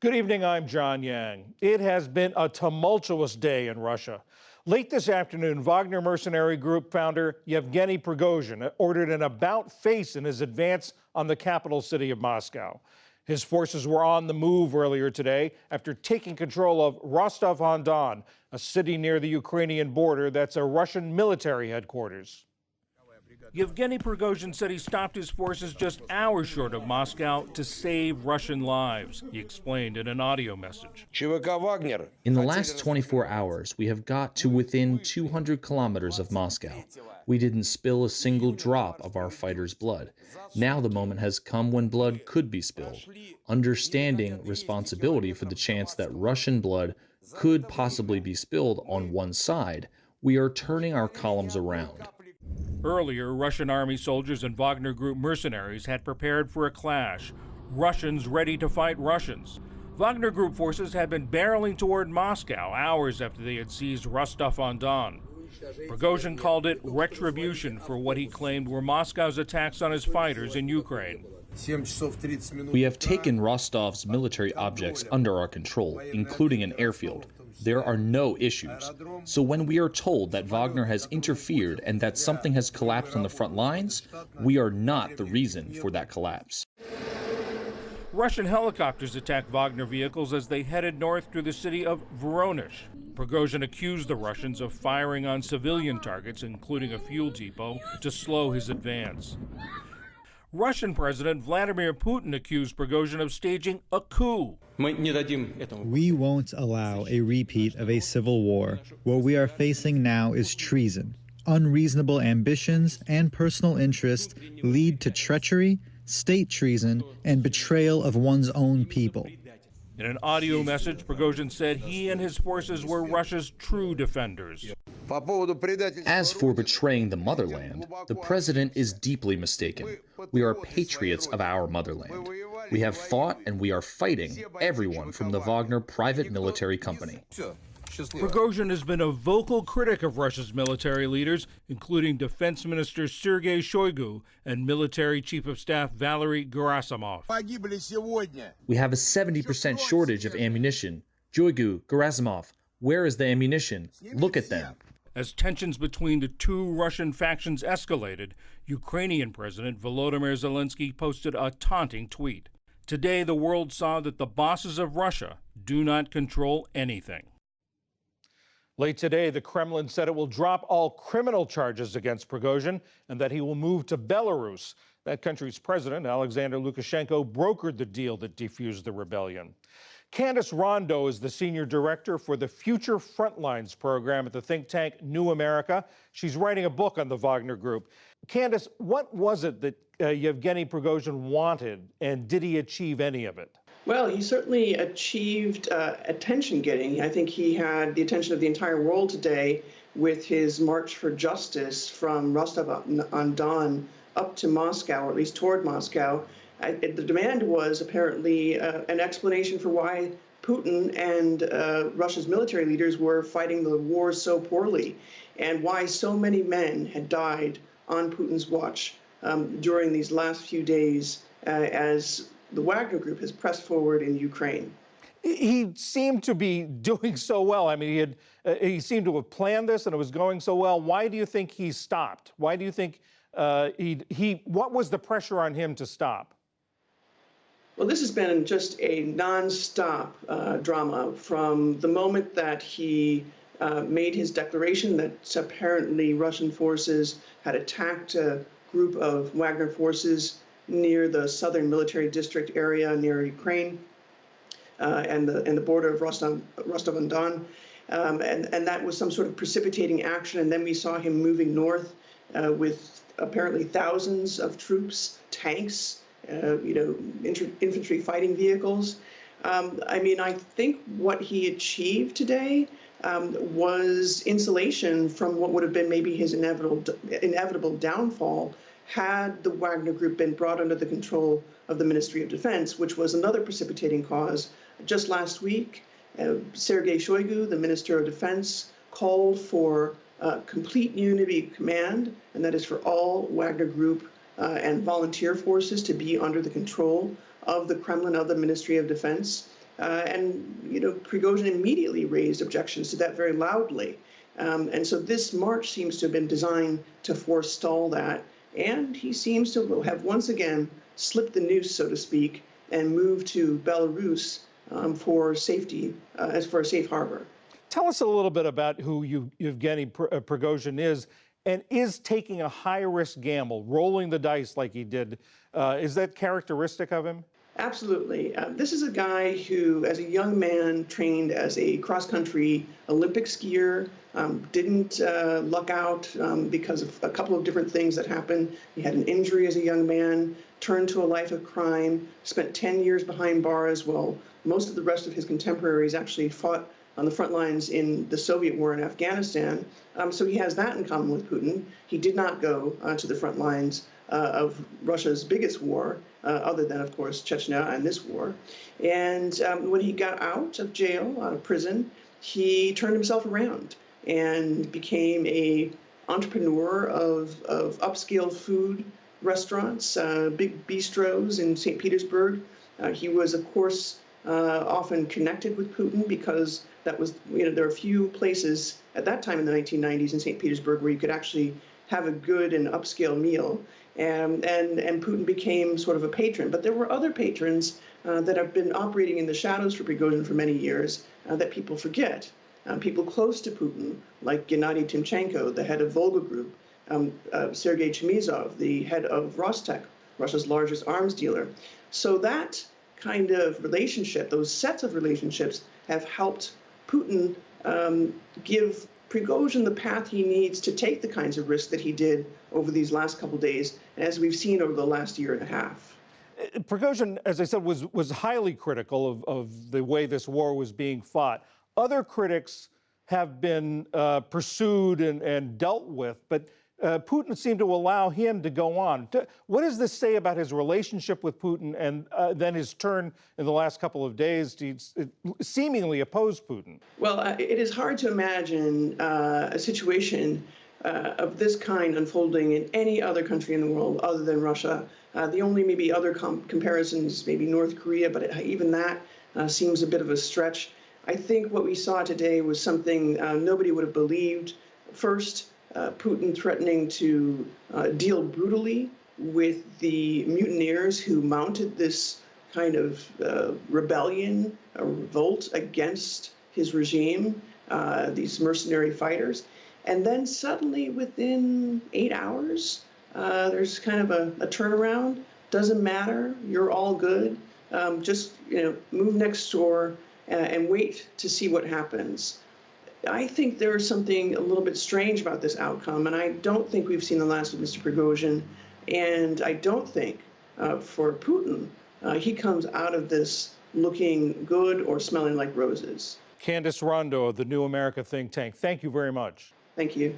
Good evening, I'm John Yang. It has been a tumultuous day in Russia. Late this afternoon, Wagner mercenary group founder Yevgeny Prigozhin ordered an about-face in his advance on the capital city of Moscow. His forces were on the move earlier today after taking control of Rostov-on-Don, a city near the Ukrainian border that's a Russian military headquarters. Yevgeny Prigozhin said he stopped his forces just hours short of Moscow to save Russian lives. He explained in an audio message. In the last 24 hours, we have got to within 200 kilometers of Moscow. We didn't spill a single drop of our fighters' blood. Now the moment has come when blood could be spilled. Understanding responsibility for the chance that Russian blood could possibly be spilled on one side, we are turning our columns around. Earlier, Russian army soldiers and Wagner Group mercenaries had prepared for a clash. Russians ready to fight Russians. Wagner Group forces had been barreling toward Moscow hours after they had seized Rostov-on-Don. Prigozhin called it retribution for what he claimed were Moscow's attacks on his fighters in Ukraine. We have taken Rostov's military objects under our control, including an airfield. There are no issues. So when we are told that Wagner has interfered and that something has collapsed on the front lines, we are not the reason for that collapse. Russian helicopters attacked Wagner vehicles as they headed north through the city of Voronezh. Prigozhin accused the Russians of firing on civilian targets, including a fuel depot, to slow his advance. Russian President Vladimir Putin accused Prigozhin of staging a coup. We won't allow a repeat of a civil war. What we are facing now is treason. Unreasonable ambitions and personal interest lead to treachery, state treason, and betrayal of one's own people. In an audio message, Prigozhin said he and his forces were Russia's true defenders. As for betraying the motherland, the president is deeply mistaken. We are patriots of our motherland. We have fought and we are fighting everyone from the Wagner private military company. Prigozhin has been a vocal critic of Russia's military leaders, including Defense Minister Sergei Shoigu and Military Chief of Staff Valery Gerasimov. We have a 70% shortage of ammunition. Shoigu, Gerasimov, where is the ammunition? Look at them. As tensions between the two Russian factions escalated, Ukrainian President Volodymyr Zelensky posted a taunting tweet. Today, the world saw that the bosses of Russia do not control anything. Late today, the Kremlin said it will drop all criminal charges against Prigozhin and that he will move to Belarus. That country's president, Alexander Lukashenko, brokered the deal that defused the rebellion. Candace Rondo is the senior director for the Future Frontlines program at the think tank New America. She's writing a book on the Wagner Group. Candace, what was it that Yevgeny Prigozhin wanted, and did he achieve any of it? Well, he certainly achieved attention-getting. I think he had the attention of the entire world today with his march for justice from Rostov-on-Don up to Moscow, or at least toward Moscow. The demand was apparently an explanation for why Putin and Russia's military leaders were fighting the war so poorly, and why so many men had died on Putin's watch during these last few days as the Wagner Group has pressed forward in Ukraine. He seemed to be doing so well. I mean, he seemed to have planned this, and it was going so well. Why do you think he stopped? Why do you think what was the pressure on him to stop? Well, this has been just a nonstop drama from the moment that he made his declaration that apparently Russian forces had attacked a group of Wagner forces near the southern military district area near Ukraine and the border of Rostov-on-Don. And that was some sort of precipitating action. And then we saw him moving north with apparently thousands of troops, tanks, infantry fighting vehicles. I mean, I think what he achieved today was insulation from what would have been maybe his inevitable downfall had the Wagner Group been brought under the control of the Ministry of Defense, which was another precipitating cause. Just last week, Sergei Shoigu, the Minister of Defense, called for complete unity of command, and that is for all Wagner Group and volunteer forces to be under the control of the Kremlin, of the Ministry of Defense. And Prigozhin immediately raised objections to that very loudly. And so this march seems to have been designed to forestall that. And he seems to have once again slipped the noose, so to speak, and moved to Belarus for safety, as for a safe harbor. Tell us a little bit about who Yevgeny Prigozhin is and is taking a high-risk gamble, rolling the dice like he did. Is that characteristic of him? Absolutely. This is a guy who, as a young man, trained as a cross-country Olympic skier, didn't luck out because of a couple of different things that happened. He had an injury as a young man, turned to a life of crime, spent 10 years behind bars while most of the rest of his contemporaries actually fought on the front lines in the Soviet war in Afghanistan. So he has that in common with Putin. He did not go to the front lines of Russia's biggest war, other than, of course, Chechnya and this war. And when he got out of jail, out of prison, he turned himself around and became a entrepreneur of upscale food restaurants, big bistros in St. Petersburg. He was, of course, often connected with Putin because that was, there are a few places at that time in the 1990s in St. Petersburg where you could actually have a good and upscale meal. And Putin became sort of a patron. But there were other patrons that have been operating in the shadows for Prigozhin for many years that people forget. People close to Putin, like Gennady Timchenko, the head of Volga Group, Sergei Chemizov, the head of Rostec, Russia's largest arms dealer. So that kind of relationship, those sets of relationships, have helped Putin give Prigozhin the path he needs to take the kinds of risks that he did over these last couple of days, and as we've seen over the last year and a half. Prigozhin, as I said, was highly critical of the way this war was being fought. Other critics have been pursued and dealt with, but Putin seemed to allow him to go on. What does this say about his relationship with Putin and then his turn in the last couple of days to seemingly oppose Putin? Well, it is hard to imagine a situation of this kind unfolding in any other country in the world other than Russia. The only maybe other comparisons, maybe North Korea, but even that seems a bit of a stretch. I think what we saw today was something nobody would have believed. First, Putin threatening to deal brutally with the mutineers who mounted this kind of rebellion, a revolt against his regime, these mercenary fighters. And then suddenly, within 8 hours, there's kind of a turnaround. Doesn't matter. You're all good. Just move next door and wait to see what happens. I think there is something a little bit strange about this outcome, and I don't think we've seen the last of Mr. Prigozhin. And I don't think for Putin, he comes out of this looking good or smelling like roses. Candace Rondeau of the New America think tank, thank you very much. Thank you.